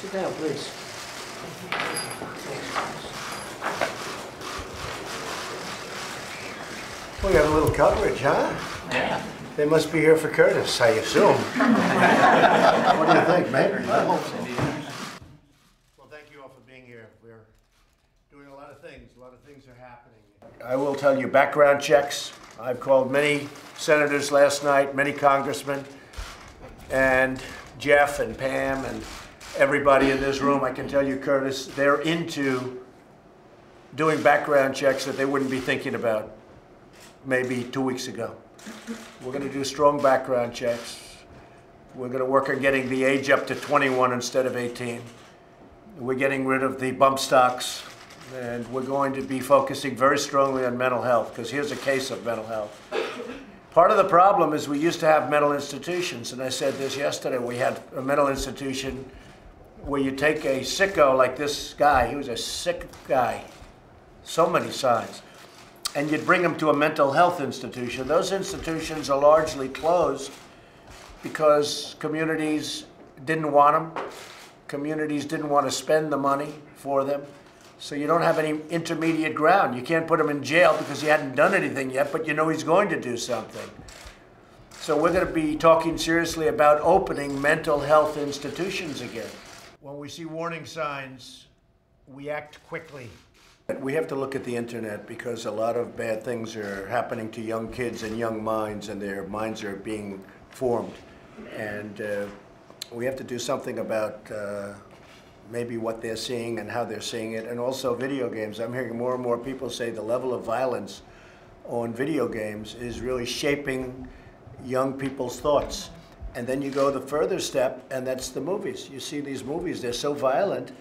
Sit down, please. Well, you have a little coverage, huh? Yeah. They must be here for Curtis, I assume. What do you think, mate? Well, thank you all for being here. We're doing a lot of things. A lot of things are happening. I will tell you, background checks. I've called many senators last night, many congressmen, and Jeff and Pam and everybody in this room. I can tell you, Curtis, they're into doing background checks that they wouldn't be thinking about maybe 2 weeks ago. We're going to do strong background checks. We're going to work on getting the age up to 21 instead of 18. We're getting rid of the bump stocks, and we're going to be focusing very strongly on mental health, because here's a case of mental health. Part of the problem is we used to have mental institutions, and I said this yesterday. We had a mental institution where you take a sicko like this guy. He was a sick guy, so many signs, and you'd bring him to a mental health institution. Those institutions are largely closed because communities didn't want them. Communities didn't want to spend the money for them. So you don't have any intermediate ground. You can't put him in jail because he hadn't done anything yet, but you know he's going to do something. So we're going to be talking seriously about opening mental health institutions again. When we see warning signs, we act quickly. We have to look at the internet because a lot of bad things are happening to young kids and young minds, and their minds are being formed. And we have to do something about maybe what they're seeing and how they're seeing it, and also video games. I'm hearing more and more people say the level of violence on video games is really shaping young people's thoughts. And then you go the further step, and that's the movies. You see these movies, they're so violent,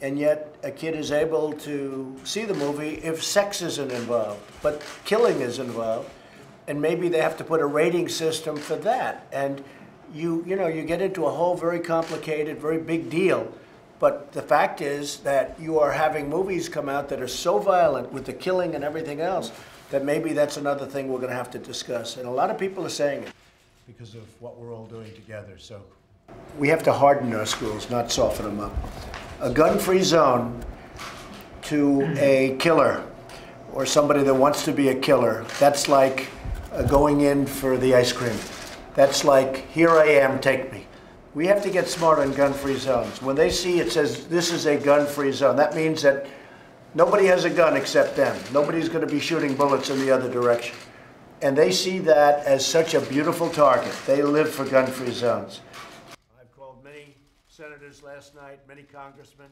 and yet a kid is able to see the movie if sex isn't involved, but killing is involved, and maybe they have to put a rating system for that. And you get into a whole very complicated, very big deal. But the fact is that you are having movies come out that are so violent with the killing and everything else that maybe that's another thing we're going to have to discuss. And a lot of people are saying it because of what we're all doing together. So we have to harden our schools, not soften them up. A gun-free zone to a killer or somebody that wants to be a killer, that's like going in for the ice cream. That's like, here I am, take me. We have to get smart on gun-free zones. When they see it says, this is a gun-free zone, that means that nobody has a gun except them. Nobody's going to be shooting bullets in the other direction. And they see that as such a beautiful target. They live for gun-free zones. I've called many senators last night, many congressmen,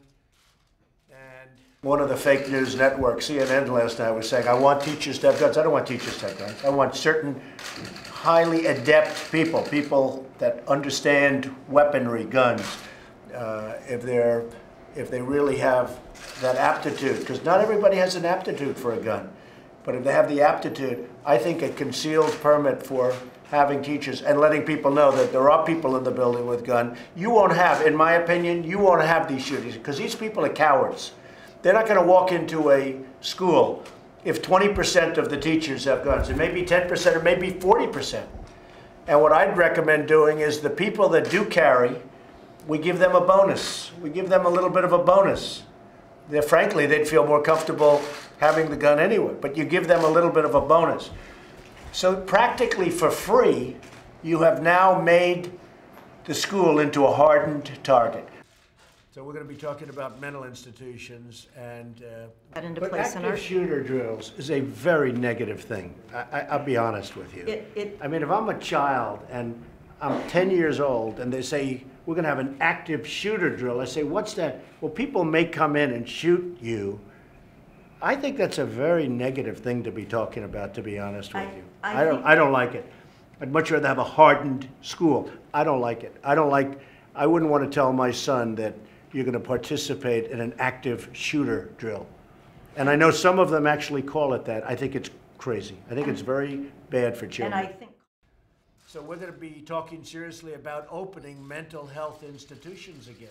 and one of the fake news networks, CNN last night, was saying, I want teachers to have guns. I don't want teachers to have guns. I want certain highly adept people that understand weaponry, guns, if they really have that aptitude, because not everybody has an aptitude for a gun, but if they have the aptitude, I think a concealed permit for having teachers and letting people know that there are people in the building with guns, you won't have, in my opinion, you won't have these shootings, because these people are cowards. They're not going to walk into a school if 20% of the teachers have guns. It may be 10% or maybe 40%. And what I'd recommend doing is the people that do carry, we give them a bonus. We give them a little bit of a bonus. Frankly, they'd feel more comfortable having the gun anyway, but you give them a little bit of a bonus. So practically for free, you have now made the school into a hardened target. So we're going to be talking about mental institutions, and but active shooter drills is a very negative thing. I'll be honest with you. I mean, if I'm a child and I'm 10 years old and they say, we're going to have an active shooter drill, I say, what's that? Well, people may come in and shoot you. I think that's a very negative thing to be talking about, to be honest with you. I don't like it. I'd much rather have a hardened school. I don't like it. I wouldn't want to tell my son that you're going to participate in an active shooter drill. And I know some of them actually call it that. I think it's crazy. I think it's very bad for children. So we're going to be talking seriously about opening mental health institutions again.